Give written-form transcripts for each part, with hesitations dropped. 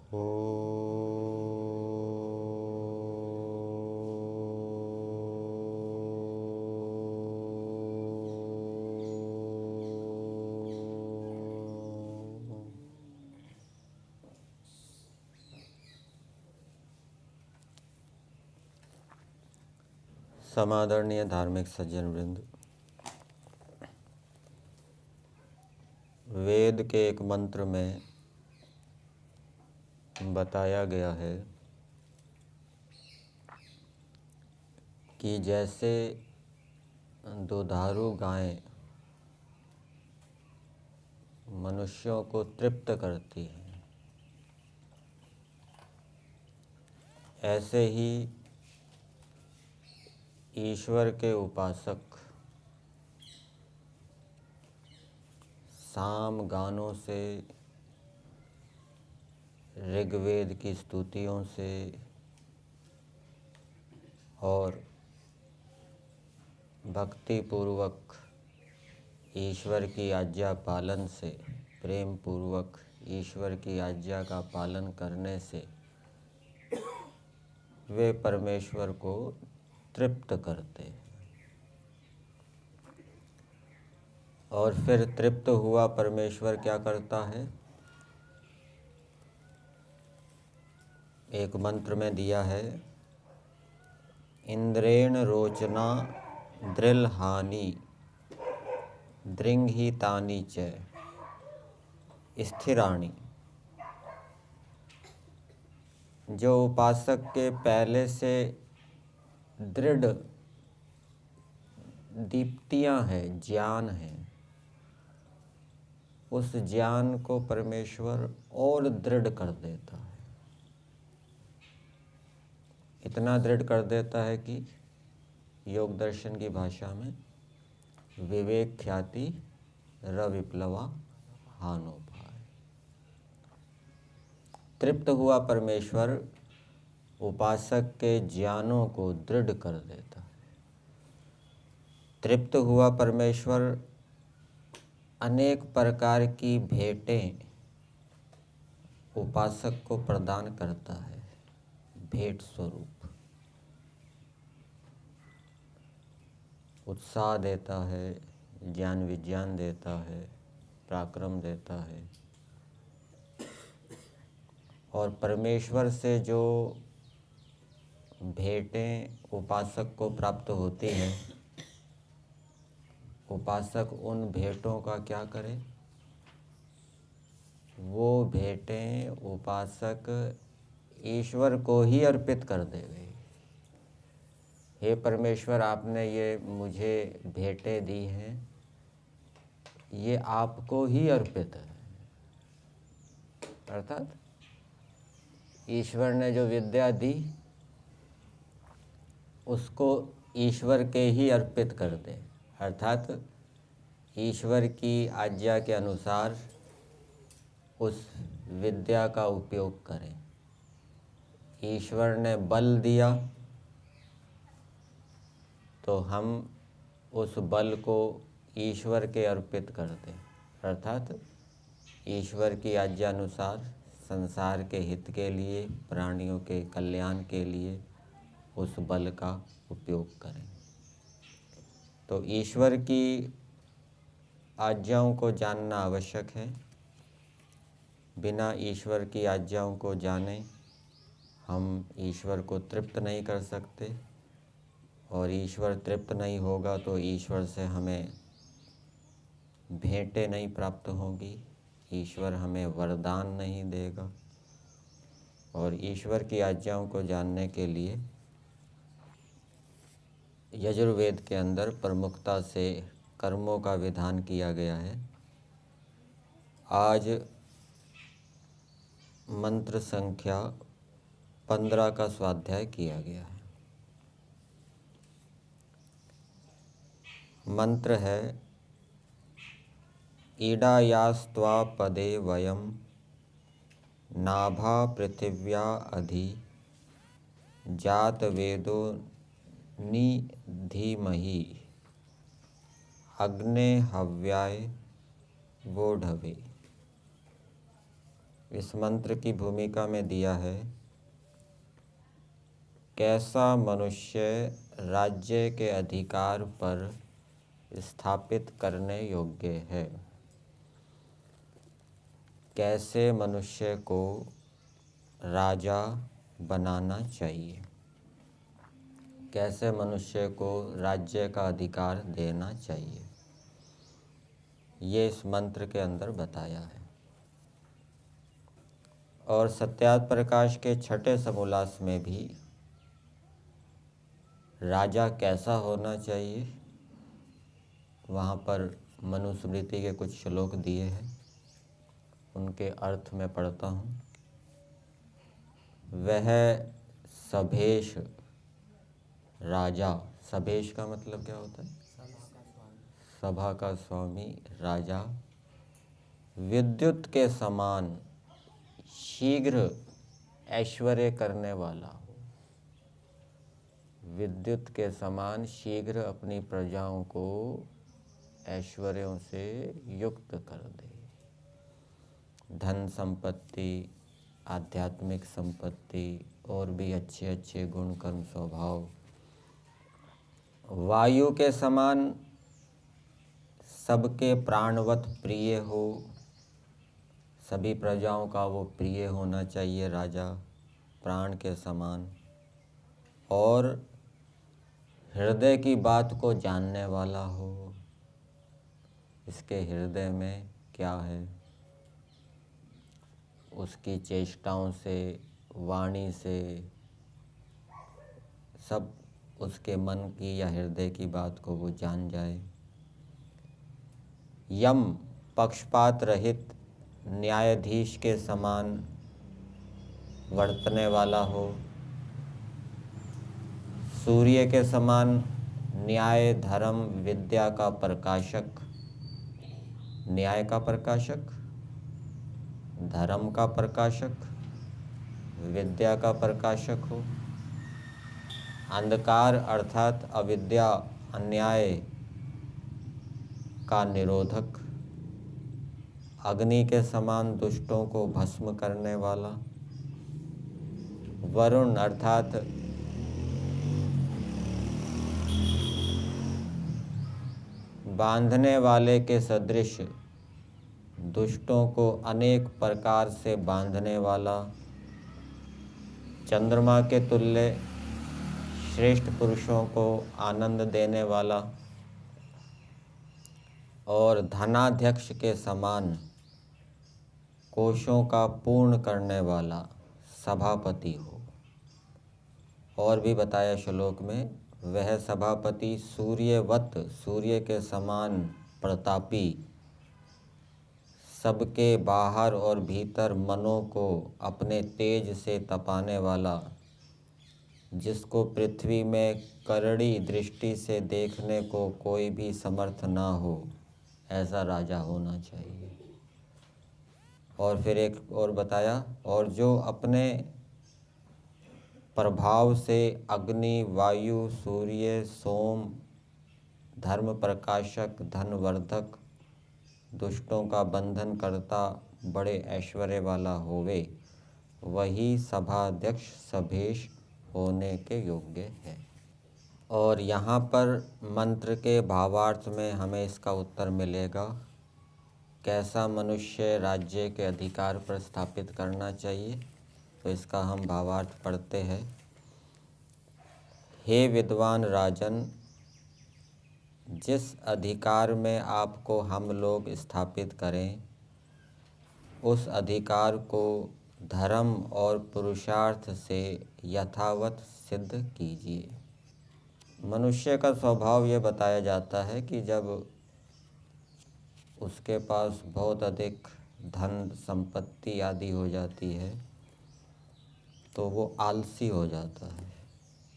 ओ समादरणीय धार्मिक सज्जन वृंद, वेद के एक मंत्र में बताया गया है कि जैसे दुधारू गायें मनुष्यों को तृप्त करती हैं, ऐसे ही ईश्वर के उपासक साम गानों से, ऋग्वेद की स्तुतियों से और भक्ति पूर्वक ईश्वर की आज्ञा पालन से, प्रेम पूर्वक ईश्वर की आज्ञा का पालन करने से वे परमेश्वर को तृप्त करते हैं। और फिर तृप्त हुआ परमेश्वर क्या करता है? एक मंत्र में दिया है, इंद्रेण रोचना दृल्हानि दृंहितानि च स्थिराणि। जो उपासक के पहले से दृढ़ दीप्तियां हैं, ज्ञान है, उस ज्ञान को परमेश्वर और दृढ़ कर देता है। इतना दृढ़ कर देता है कि योग दर्शन की भाषा में विवेक ख्याति रविप्लवा हानोपाय। तृप्त हुआ परमेश्वर उपासक के ज्ञानों को दृढ़ कर देता है। तृप्त हुआ परमेश्वर अनेक प्रकार की भेंटें उपासक को प्रदान करता है, भेंट स्वरूप। उत्साह देता है, ज्ञान विज्ञान देता है, पराक्रम देता है। और परमेश्वर से जो भेंटें उपासक को प्राप्त होती हैं, उपासक उन भेंटों का क्या करे? वो भेंटें उपासक ईश्वर को ही अर्पित कर देवे। हे परमेश्वर, आपने ये मुझे भेंटें दी हैं, ये आपको ही अर्पित है। अर्थात ईश्वर ने जो विद्या दी उसको ईश्वर के ही अर्पित कर दे। अर्थात ईश्वर की आज्ञा के अनुसार उस विद्या का उपयोग करें। ईश्वर ने बल दिया तो हम उस बल को ईश्वर के अर्पित कर दें। अर्थात ईश्वर की आज्ञा अनुसार संसार के हित के लिए, प्राणियों के कल्याण के लिए उस बल का उपयोग करें। तो ईश्वर की आज्ञाओं को जानना आवश्यक है। बिना ईश्वर की आज्ञाओं को जाने हम ईश्वर को तृप्त नहीं कर सकते, और ईश्वर तृप्त नहीं होगा तो ईश्वर से हमें भेंटें नहीं प्राप्त होंगी, ईश्वर हमें वरदान नहीं देगा। और ईश्वर की आज्ञाओं को जानने के लिए यजुर्वेद के अंदर प्रमुखता से कर्मों का विधान किया गया है। आज मंत्र संख्या 15 का स्वाध्याय किया गया है। मंत्र है, ईडायास्त्वा पदे वयम नाभा पृथिव्या अधि जात वेदो नि धीमहि अग्ने हव्याय वोढवे। इस मंत्र की भूमिका में दिया है, कैसा मनुष्य राज्य के अधिकार पर स्थापित करने योग्य है। कैसे मनुष्य को राजा बनाना चाहिए, कैसे मनुष्य को राज्य का अधिकार देना चाहिए, ये इस मंत्र के अंदर बताया है। और सत्यार्थ प्रकाश के छठे समोल्लास में भी राजा कैसा होना चाहिए, वहाँ पर मनुस्मृति के कुछ श्लोक दिए हैं, उनके अर्थ में पढ़ता हूँ। वह सभेश राजा, सभेश का मतलब क्या होता है? सभा का स्वामी राजा, विद्युत के समान शीघ्र ऐश्वर्य करने वाला हो, विद्युत के समान शीघ्र अपनी प्रजाओं को ऐश्वर्यों से युक्त कर दे। धन संपत्ति, आध्यात्मिक संपत्ति और भी अच्छे अच्छे गुण कर्म स्वभाव, वायु के समान सबके प्राणवत प्रिय हो, सभी प्रजाओं का वो प्रिय होना चाहिए राजा, प्राण के समान। और हृदय की बात को जानने वाला हो, इसके हृदय में क्या है, उसकी चेष्टाओं से, वाणी से, सब उसके मन की या हृदय की बात को वो जान जाए। यम पक्षपात रहित न्यायाधीश के समान वर्तने वाला हो, सूर्य के समान न्याय धर्म विद्या का प्रकाशक, न्याय का प्रकाशक, धर्म का प्रकाशक, विद्या का प्रकाशक हो, अंधकार अर्थात अविद्या अन्याय का निरोधक, अग्नि के समान दुष्टों को भस्म करने वाला, वरुण अर्थात बांधने वाले के सदृश दुष्टों को अनेक प्रकार से बांधने वाला, चंद्रमा के तुल्य श्रेष्ठ पुरुषों को आनंद देने वाला और धनाध्यक्ष के समान कोशों का पूर्ण करने वाला सभापति हो। और भी बताया श्लोक में, वह सभापति सूर्यवत, सूर्य के समान प्रतापी, सबके बाहर और भीतर मनों को अपने तेज से तपाने वाला, जिसको पृथ्वी में करड़ी दृष्टि से देखने को कोई भी समर्थ ना हो, ऐसा राजा होना चाहिए। और फिर एक और बताया, और जो अपने प्रभाव से अग्नि, वायु, सूर्य, सोम, धर्म प्रकाशक, धनवर्धक, दुष्टों का बंधन करता, बड़े ऐश्वर्य वाला होवे, वही सभाध्यक्ष सभेश होने के योग्य है। और यहाँ पर मंत्र के भावार्थ में हमें इसका उत्तर मिलेगा, कैसा मनुष्य राज्य के अधिकार पर स्थापित करना चाहिए। तो इसका हम भावार्थ पढ़ते हैं। हे विद्वान राजन, जिस अधिकार में आपको हम लोग स्थापित करें, उस अधिकार को धर्म और पुरुषार्थ से यथावत सिद्ध कीजिए। मनुष्य का स्वभाव ये बताया जाता है कि जब उसके पास बहुत अधिक धन संपत्ति आदि हो जाती है तो वो आलसी हो जाता है,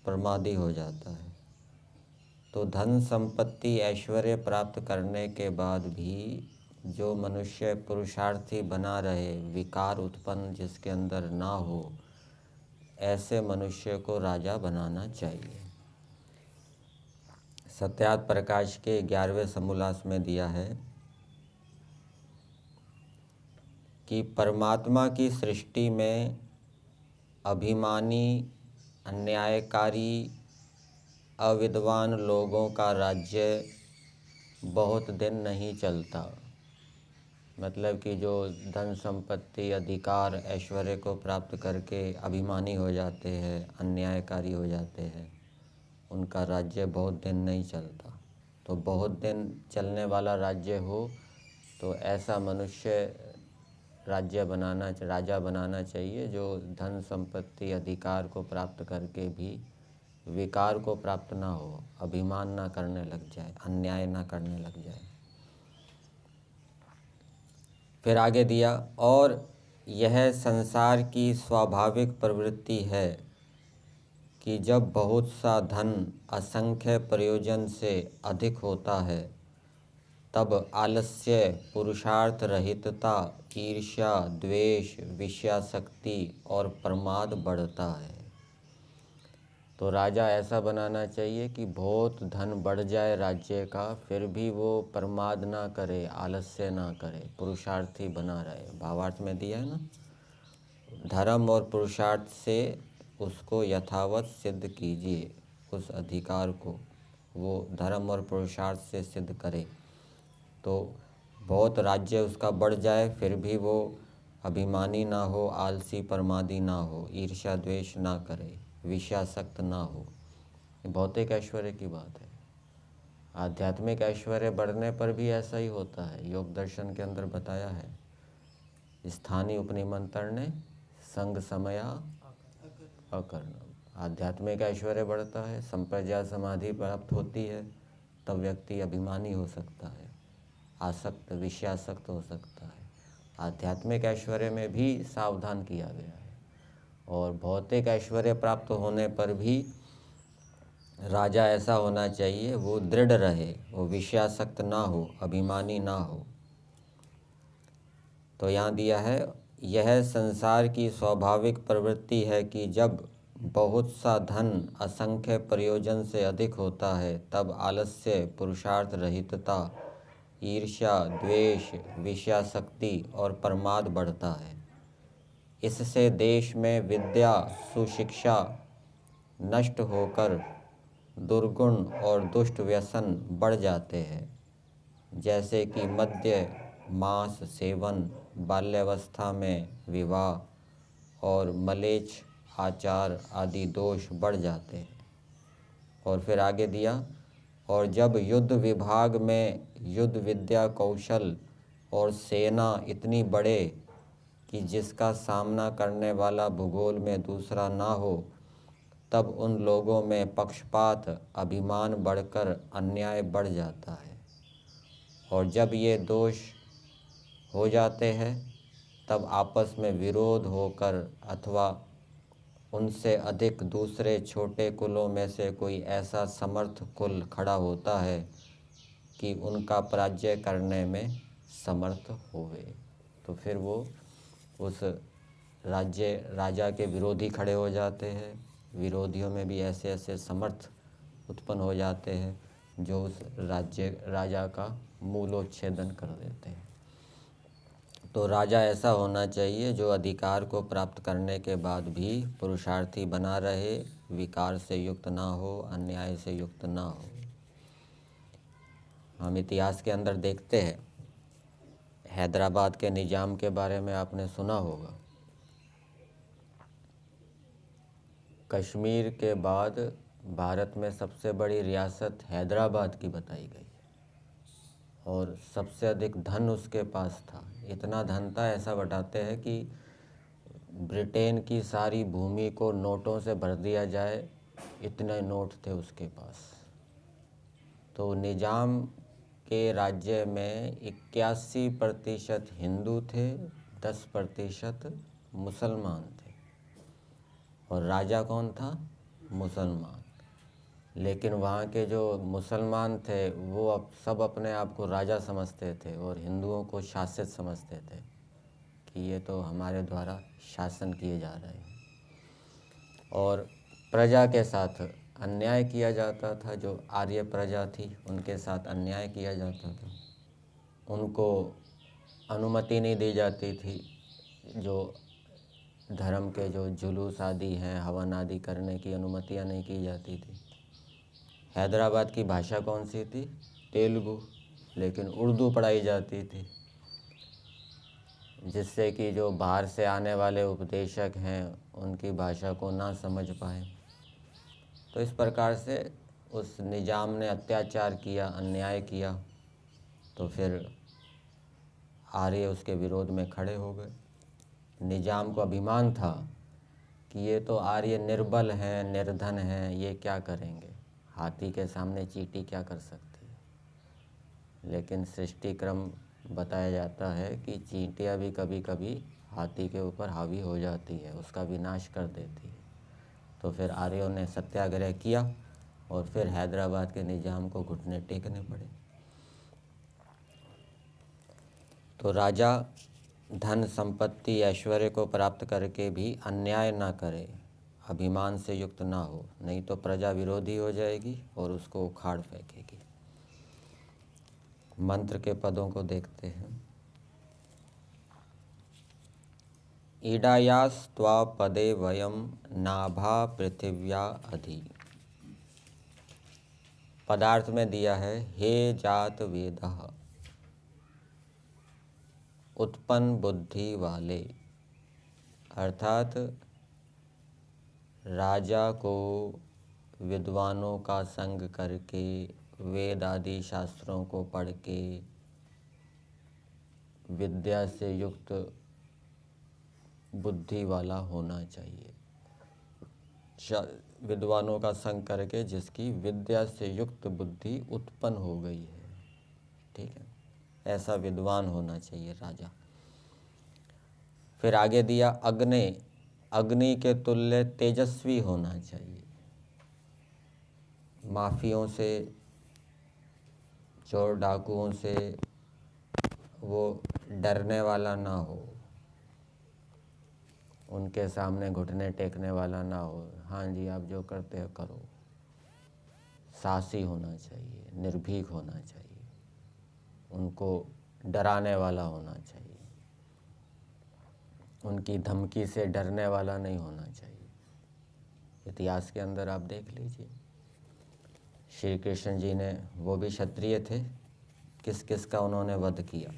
प्रमादी हो जाता है। तो धन संपत्ति ऐश्वर्य प्राप्त करने के बाद भी जो मनुष्य पुरुषार्थी बना रहे, विकार उत्पन्न जिसके अंदर ना हो, ऐसे मनुष्य को राजा बनाना चाहिए। सत्यार्थ प्रकाश के 11वें समोल्लास में दिया है कि परमात्मा की सृष्टि में अभिमानी, अन्यायकारी, अविद्वान लोगों का राज्य बहुत दिन नहीं चलता। मतलब कि जो धन संपत्ति, अधिकार, ऐश्वर्य को प्राप्त करके अभिमानी हो जाते हैं, अन्यायकारी हो जाते हैं, उनका राज्य बहुत दिन नहीं चलता। तो बहुत दिन चलने वाला राज्य हो तो ऐसा मनुष्य राजा बनाना चाहिए जो धन संपत्ति, अधिकार को प्राप्त करके भी विकार को प्राप्त ना हो, अभिमान ना करने लग जाए, अन्याय ना करने लग जाए। फिर आगे दिया, और यह संसार की स्वाभाविक प्रवृत्ति है कि जब बहुत सा धन असंख्य प्रयोजन से अधिक होता है तब आलस्य, पुरुषार्थ रहितता, ईर्ष्या, द्वेष, विषयासक्ति और प्रमाद बढ़ता है। तो राजा ऐसा बनाना चाहिए कि बहुत धन बढ़ जाए राज्य का, फिर भी वो प्रमाद ना करे, आलस्य ना करे, पुरुषार्थी बना रहे। भावार्थ में दिया है ना, धर्म और पुरुषार्थ से उसको यथावत सिद्ध कीजिए, उस अधिकार को वो धर्म और पुरुषार्थ से सिद्ध करे। तो बहुत राज्य उसका बढ़ जाए फिर भी वो अभिमानी ना हो, आलसी प्रमादी ना हो, ईर्ष्या द्वेष ना करे, विषयासक्त ना हो। भौतिक ऐश्वर्य की बात है। आध्यात्मिक ऐश्वर्य बढ़ने पर भी ऐसा ही होता है। योग दर्शन के अंदर बताया है, स्थानीय उपनिमंत्रण संग समया अकर्णम। आध्यात्मिक ऐश्वर्य बढ़ता है, संप्रज्ञा समाधि प्राप्त होती है, तब व्यक्ति अभिमानी हो सकता है, आसक्त, विषयासक्त हो सकता है। आध्यात्मिक ऐश्वर्य में भी सावधान किया गया है। और भौतिक ऐश्वर्य प्राप्त होने पर भी राजा ऐसा होना चाहिए, वो दृढ़ रहे, वो विषयासक्त ना हो, अभिमानी ना हो। तो यहाँ दिया है, यह संसार की स्वाभाविक प्रवृत्ति है कि जब बहुत सा धन असंख्य प्रयोजन से अधिक होता है तब आलस्य, पुरुषार्थ रहितता, ईर्ष्या, द्वेष, विषयासक्ति और प्रमाद बढ़ता है। इससे देश में विद्या, सुशिक्षा नष्ट होकर दुर्गुण और दुष्ट व्यसन बढ़ जाते हैं, जैसे कि मद्य, मांस सेवन, बाल्यावस्था में विवाह और मलेच्छ आचार आदि दोष बढ़ जाते हैं। और फिर आगे दिया, और जब युद्ध विभाग में युद्ध विद्या, कौशल और सेना इतनी बढ़े कि जिसका सामना करने वाला भूगोल में दूसरा ना हो, तब उन लोगों में पक्षपात, अभिमान बढ़कर अन्याय बढ़ जाता है। और जब ये दोष हो जाते हैं तब आपस में विरोध होकर अथवा उनसे अधिक दूसरे छोटे कुलों में से कोई ऐसा समर्थ कुल खड़ा होता है कि उनका पराजय करने में समर्थ होवे। तो फिर वो उस राजा के विरोधी खड़े हो जाते हैं। विरोधियों में भी ऐसे ऐसे समर्थ उत्पन्न हो जाते हैं जो उस राजा का मूलोच्छेदन कर देते हैं। तो राजा ऐसा होना चाहिए जो अधिकार को प्राप्त करने के बाद भी पुरुषार्थी बना रहे, विकार से युक्त ना हो, अन्याय से युक्त ना हो। हम इतिहास के अंदर देखते हैं, हैदराबाद के निजाम के बारे में आपने सुना होगा। कश्मीर के बाद भारत में सबसे बड़ी रियासत हैदराबाद की बताई गई और सबसे अधिक धन उसके पास था। इतना धन था, ऐसा बताते हैं कि ब्रिटेन की सारी भूमि को नोटों से भर दिया जाए, इतने नोट थे उसके पास। तो निजाम के राज्य में 81% हिंदू थे, 10% मुसलमान थे। और राजा कौन था? मुसलमान। लेकिन वहाँ के जो मुसलमान थे वो अब सब अपने आप को राजा समझते थे और हिंदुओं को शासित समझते थे कि ये तो हमारे द्वारा शासन किए जा रहे हैं। और प्रजा के साथ अन्याय किया जाता था। जो आर्य प्रजा थी उनके साथ अन्याय किया जाता था, उनको अनुमति नहीं दी जाती थी जो धर्म के जो जुलूस आदि हैं, हवन आदि करने की अनुमतियाँ नहीं की जाती थी। हैदराबाद की भाषा कौन सी थी? तेलुगु, लेकिन उर्दू पढ़ाई जाती थी, जिससे कि जो बाहर से आने वाले उपदेशक हैं उनकी भाषा को ना समझ पाए। तो इस प्रकार से उस निजाम ने अत्याचार किया, अन्याय किया, तो फिर आर्य उसके विरोध में खड़े हो गए। निजाम को अभिमान था कि ये तो आर्य निर्बल हैं, निर्धन हैं, ये क्या करेंगे, हाथी के सामने चींटी क्या कर सकती है। लेकिन सृष्टि क्रम बताया जाता है कि चींटियाँ भी कभी कभी हाथी के ऊपर हावी हो जाती है, उसका विनाश कर देती है। तो फिर आर्यों ने सत्याग्रह किया और फिर हैदराबाद के निजाम को घुटने टेकने पड़े। तो राजा धन संपत्ति ऐश्वर्य को प्राप्त करके भी अन्याय ना करे, अभिमान से युक्त ना हो, नहीं तो प्रजा विरोधी हो जाएगी और उसको उखाड़ फेंकेगी। मंत्र के पदों को देखते हैं। ईडायास्त्वा पदे वयम नाभा पृथिव्या अधि। पदार्थ में दिया है हे जात वेदः, उत्पन्न बुद्धि वाले, अर्थात राजा को विद्वानों का संग करके, वेद आदि शास्त्रों को पढ़ के, विद्या से युक्त बुद्धि वाला होना चाहिए। विद्वानों का संग करके जिसकी विद्या से युक्त बुद्धि उत्पन्न हो गई है, ठीक है, ऐसा विद्वान होना चाहिए राजा। फिर आगे दिया अग्नि, अग्नि के तुल्य तेजस्वी होना चाहिए। माफियों से, चोर डाकुओं से वो डरने वाला ना हो, उनके सामने घुटने टेकने वाला ना हो। हाँ जी, आप जो करते हो करो। साहसी होना चाहिए, निर्भीक होना चाहिए, उनको डराने वाला होना चाहिए, उनकी धमकी से डरने वाला नहीं होना चाहिए। इतिहास के अंदर आप देख लीजिए, श्री कृष्ण जी ने, वो भी क्षत्रिय थे, किस किस का उन्होंने वध किया।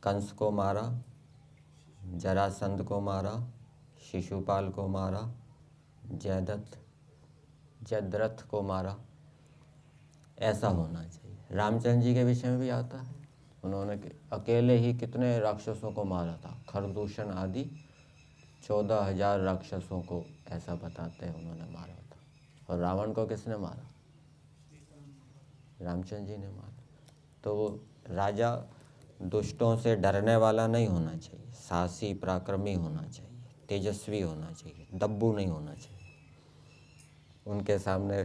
कंस को मारा, जरासंध को मारा, शिशुपाल को मारा, जयद्रथ को मारा। ऐसा होना चाहिए। रामचंद्र जी के विषय में भी आता है, उन्होंने अकेले ही कितने राक्षसों को मारा था, खरदूषण आदि 14,000 राक्षसों को, ऐसा बताते हैं उन्होंने मारा था। और रावण को किसने मारा? रामचंद्र जी ने मारा। तो राजा दुष्टों से डरने वाला नहीं होना चाहिए, साहसी पराक्रमी होना चाहिए, तेजस्वी होना चाहिए, दब्बू नहीं होना चाहिए, उनके सामने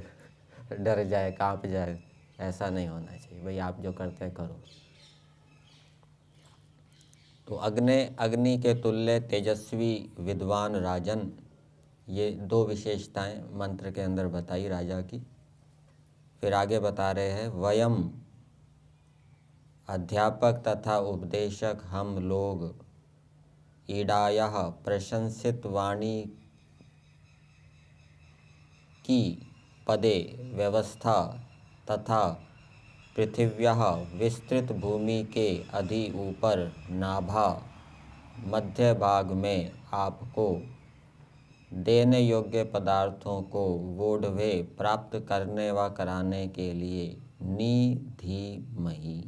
डर जाए, कांप जाए, ऐसा नहीं होना चाहिए। भाई आप जो करते करो। तो अग्नि के तुल्य तेजस्वी विद्वान राजन, ये दो विशेषताएं मंत्र के अंदर बताई राजा की। फिर आगे बता रहे हैं वयम, अध्यापक तथा उपदेशक हम लोग, ईडायः प्रशंसित वाणी की पदे व्यवस्था तथा पृथिव्यः विस्तृत भूमि के अधि ऊपर नाभा मध्य भाग में आपको देने योग्य पदार्थों को वोढवे प्राप्त करने व कराने के लिए निधिमहि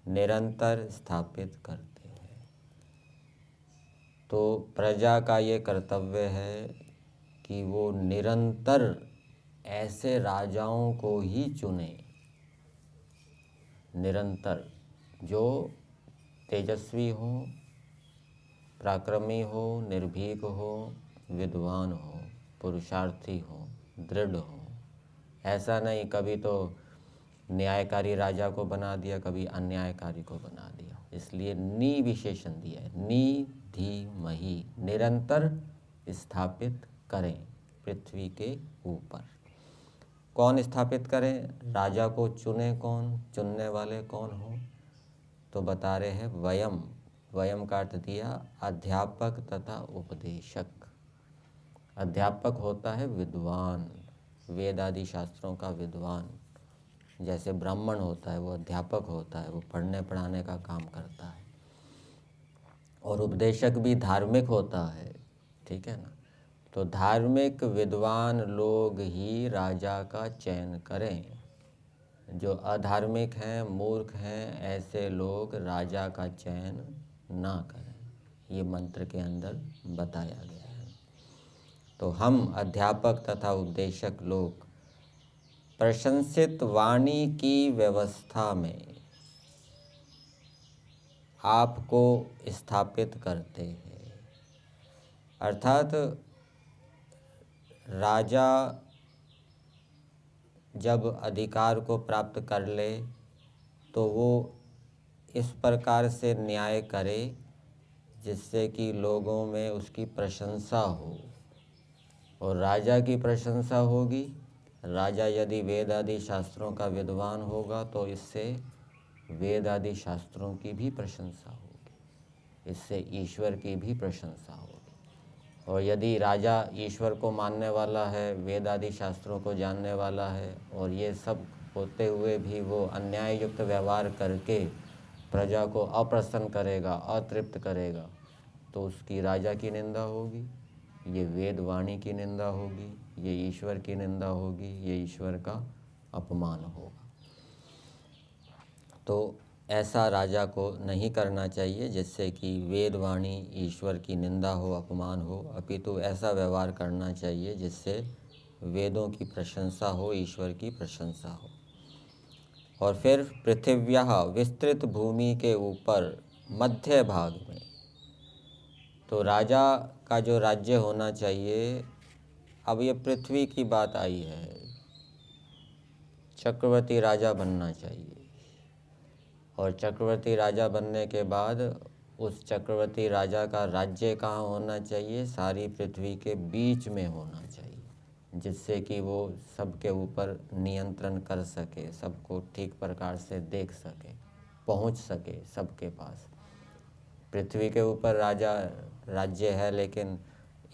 निरंतर स्थापित करते हैं। तो प्रजा का ये कर्तव्य है कि वो निरंतर ऐसे राजाओं को ही चुने, निरंतर, जो तेजस्वी हो, पराक्रमी हो, निर्भीक हो, विद्वान हो, पुरुषार्थी हो, दृढ़ हो। ऐसा नहीं कभी तो न्यायकारी राजा को बना दिया, कभी अन्यायकारी को बना दिया। इसलिए नि विशेषण दिया है, निधिमहि, निरंतर स्थापित करें पृथ्वी के ऊपर। कौन स्थापित करें? राजा को चुने कौन, चुनने वाले कौन हो? तो बता रहे हैं वयम, वयम का अर्थ दिया अध्यापक तथा उपदेशक। अध्यापक होता है विद्वान, वेद आदि शास्त्रों का विद्वान। जैसे ब्राह्मण होता है वो अध्यापक होता है, वो पढ़ने पढ़ाने का काम करता है। और उपदेशक भी धार्मिक होता है, ठीक है ना। तो धार्मिक विद्वान लोग ही राजा का चयन करें। जो अधार्मिक हैं, मूर्ख हैं, ऐसे लोग राजा का चयन ना करें। ये मंत्र के अंदर बताया गया है। तो हम अध्यापक तथा उपदेशक लोग प्रशंसित वाणी की व्यवस्था में आपको स्थापित करते हैं। अर्थात राजा जब अधिकार को प्राप्त कर ले तो वो इस प्रकार से न्याय करे जिससे कि लोगों में उसकी प्रशंसा हो। और राजा की प्रशंसा होगी, राजा यदि वेद आदि शास्त्रों का विद्वान होगा तो इससे वेद आदि शास्त्रों की भी प्रशंसा होगी, इससे ईश्वर की भी प्रशंसा होगी। और यदि राजा ईश्वर को मानने वाला है, वेद आदि शास्त्रों को जानने वाला है, और ये सब होते हुए भी वो अन्याय युक्त व्यवहार करके प्रजा को अप्रसन्न करेगा, अतृप्त करेगा, तो उसकी राजा की निंदा होगी, ये वेद वाणी की निंदा होगी, ये ईश्वर की निंदा होगी, ये ईश्वर का अपमान होगा। तो ऐसा राजा को नहीं करना चाहिए जिससे कि वेद वाणी ईश्वर की निंदा हो, अपमान हो, अपितु ऐसा व्यवहार करना चाहिए जिससे वेदों की प्रशंसा हो, ईश्वर की प्रशंसा हो। और फिर पृथिव्याः विस्तृत भूमि के ऊपर मध्य भाग में, तो राजा का जो राज्य होना चाहिए, अब ये पृथ्वी की बात आई है, चक्रवर्ती राजा बनना चाहिए। और चक्रवर्ती राजा बनने के बाद उस चक्रवर्ती राजा का राज्य कहाँ होना चाहिए? सारी पृथ्वी के बीच में होना चाहिए, जिससे कि वो सबके ऊपर नियंत्रण कर सके, सबको ठीक प्रकार से देख सके, पहुंच सके सबके पास। पृथ्वी के ऊपर राजा राज्य है, लेकिन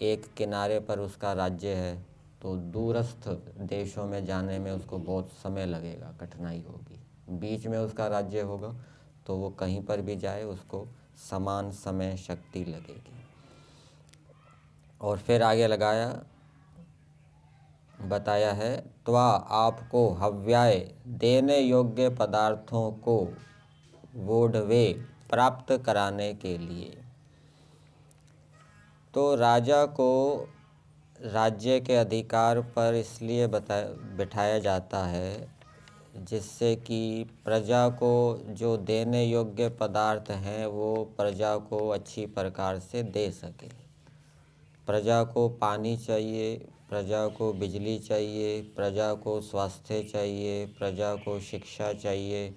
एक किनारे पर उसका राज्य है, तो दूरस्थ देशों में जाने में उसको बहुत समय लगेगा, कठिनाई होगी। बीच में उसका राज्य होगा तो वो कहीं पर भी जाए उसको समान समय शक्ति लगेगी। और फिर आगे बताया है, त्वा आपको हव्याय देने योग्य पदार्थों को वोढवे प्राप्त कराने के लिए। तो राजा को राज्य के अधिकार पर इसलिए बिठाया जाता है जिससे कि प्रजा को जो देने योग्य पदार्थ हैं वो प्रजा को अच्छी प्रकार से दे सके। प्रजा को पानी चाहिए, प्रजा को बिजली चाहिए, प्रजा को स्वास्थ्य चाहिए, प्रजा को शिक्षा चाहिए,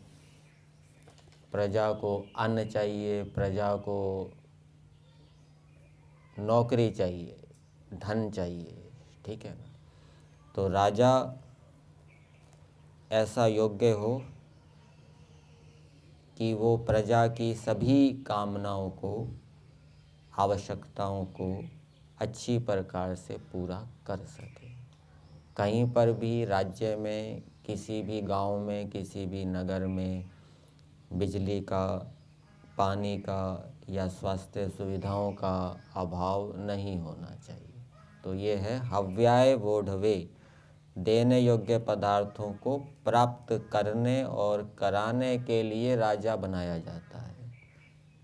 प्रजा को अन्न चाहिए, प्रजा को नौकरी चाहिए, धन चाहिए, ठीक है ना। तो राजा ऐसा योग्य हो कि वो प्रजा की सभी कामनाओं को, आवश्यकताओं को अच्छी प्रकार से पूरा कर सके। कहीं पर भी राज्य में, किसी भी गांव में, किसी भी नगर में बिजली का, पानी का या स्वास्थ्य सुविधाओं का अभाव नहीं होना चाहिए। तो ये है हव्याय वोढवे, देने योग्य पदार्थों को प्राप्त करने और कराने के लिए राजा बनाया जाता है,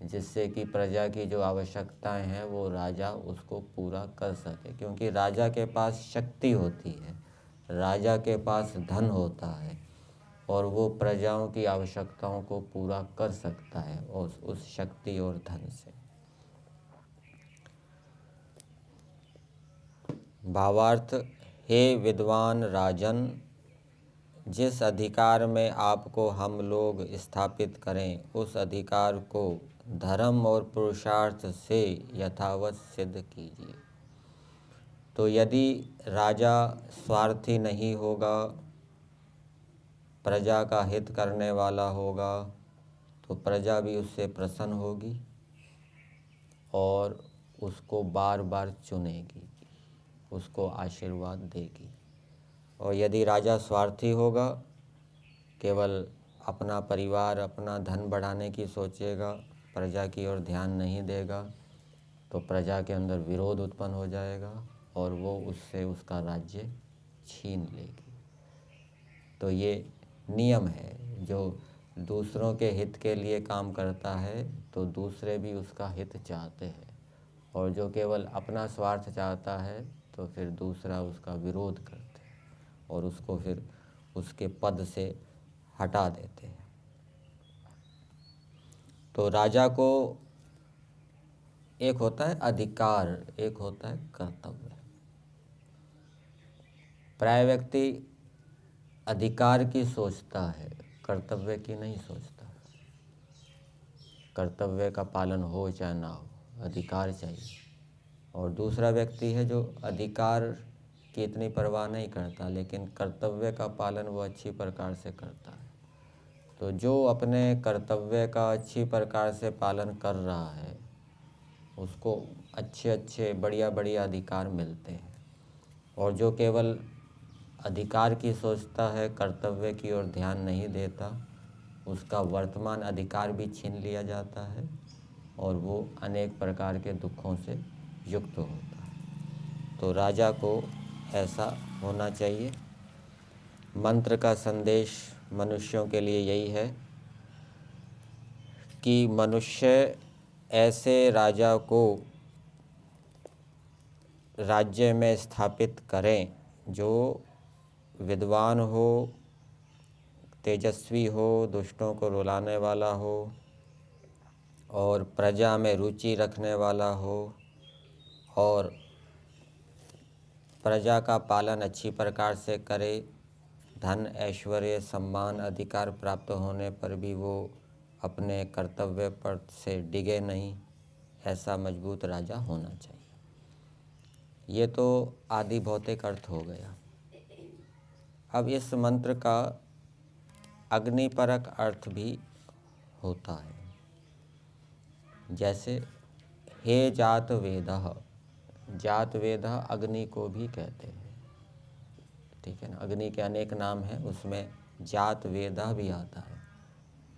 जिससे कि प्रजा की जो आवश्यकताएं हैं वो राजा उसको पूरा कर सके। क्योंकि राजा के पास शक्ति होती है, राजा के पास धन होता है, और वो प्रजाओं की आवश्यकताओं को पूरा कर सकता है और उस शक्ति और धन से। भावार्थ, हे विद्वान राजन, जिस अधिकार में आपको हम लोग स्थापित करें उस अधिकार को धर्म और पुरुषार्थ से यथावत सिद्ध कीजिए। तो यदि राजा स्वार्थी नहीं होगा, प्रजा का हित करने वाला होगा, तो प्रजा भी उससे प्रसन्न होगी और उसको बार बार चुनेगी, उसको आशीर्वाद देगी। और यदि राजा स्वार्थी होगा, केवल अपना परिवार, अपना धन बढ़ाने की सोचेगा, प्रजा की ओर ध्यान नहीं देगा, तो प्रजा के अंदर विरोध उत्पन्न हो जाएगा और वो उससे उसका राज्य छीन लेगी। तो ये नियम है, जो दूसरों के हित के लिए काम करता है तो दूसरे भी उसका हित चाहते हैं, और जो केवल अपना स्वार्थ चाहता है तो फिर दूसरा उसका विरोध करते हैं और उसको फिर उसके पद से हटा देते हैं। तो राजा को एक होता है अधिकार, एक होता है कर्तव्य। प्राय व्यक्ति अधिकार की सोचता है, कर्तव्य की नहीं सोचता। कर्तव्य का पालन हो चाहे ना हो, अधिकार चाहिए। और दूसरा व्यक्ति है जो अधिकार की इतनी परवाह नहीं करता, लेकिन कर्तव्य का पालन वो अच्छी प्रकार से करता है। तो जो अपने कर्तव्य का अच्छी प्रकार से पालन कर रहा है, उसको अच्छे अच्छे बढ़िया बढ़िया अधिकार मिलते हैं। और जो केवल अधिकार की सोचता है, कर्तव्य की ओर ध्यान नहीं देता, उसका वर्तमान अधिकार भी छीन लिया जाता है और वो अनेक प्रकार के दुखों से युक्त होता है। तो राजा को ऐसा होना चाहिए। मंत्र का संदेश मनुष्यों के लिए यही है कि मनुष्य ऐसे राजा को राज्य में स्थापित करें जो विद्वान हो, तेजस्वी हो, दुष्टों को रुलाने वाला हो और प्रजा में रुचि रखने वाला हो और प्रजा का पालन अच्छी प्रकार से करे। धन, ऐश्वर्य, सम्मान, अधिकार प्राप्त होने पर भी वो अपने कर्तव्य पर से डिगे नहीं, ऐसा मजबूत राजा होना चाहिए। ये तो आदि भौतिक अर्थ हो गया। अब इस मंत्र का अग्निपरक अर्थ भी होता है। जैसे हे जात वेदः, जात वेदः अग्नि को भी कहते हैं, ठीक है ना। अग्नि के अनेक नाम हैं, उसमें जात वेदः भी आता है।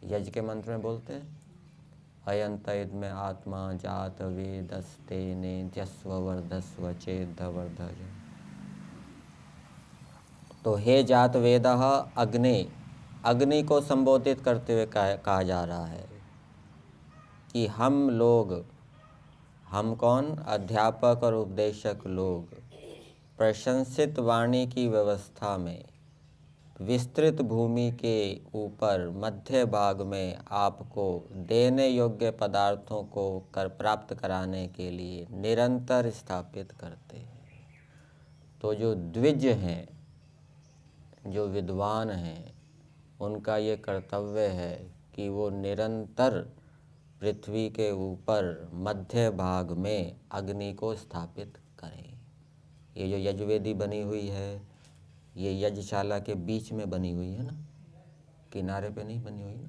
यज्ञ के मंत्र में बोलते हैं अयंत में आत्मा जात वेदस्तेने जस्व वर्धस्व चेद वर्धज। तो हे जात वेदः अग्नि, अग्नि को संबोधित करते हुए कहा जा रहा है कि हम लोग, हम कौन, अध्यापक और उपदेशक लोग, प्रशंसित वाणी की व्यवस्था में विस्तृत भूमि के ऊपर मध्य भाग में आपको देने योग्य पदार्थों को प्राप्त कराने के लिए निरंतर स्थापित करते हैं। तो जो द्विज हैं, जो विद्वान हैं, उनका ये कर्तव्य है कि वो निरंतर पृथ्वी के ऊपर मध्य भाग में अग्नि को स्थापित करें। ये जो यजुर्वेदी बनी हुई है, ये यज्ञशाला के बीच में बनी हुई है ना, किनारे पे नहीं बनी हुई ना।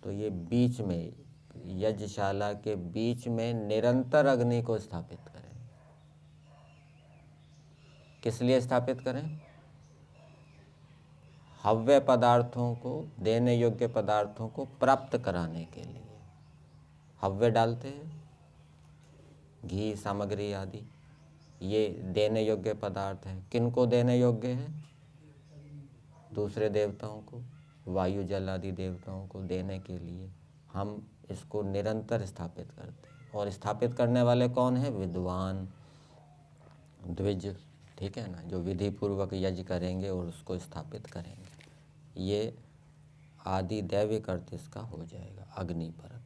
तो ये बीच में, यज्ञशाला के बीच में निरंतर अग्नि को स्थापित करें। किस लिए स्थापित करें? हव्य पदार्थों को, देने योग्य पदार्थों को प्राप्त कराने के लिए। हव्य डालते हैं, घी, सामग्री आदि, ये देने योग्य पदार्थ है। किनको देने योग्य है? दूसरे देवताओं को, वायु जल आदि देवताओं को देने के लिए हम इसको निरंतर स्थापित करते हैं। और स्थापित करने वाले कौन है? विद्वान, द्विज, ठीक है ना, जो विधि पूर्वक यज्ञ करेंगे और उसको स्थापित करेंगे। ये आदि दैविक अर्थ इसका हो जाएगा, अग्नि पर।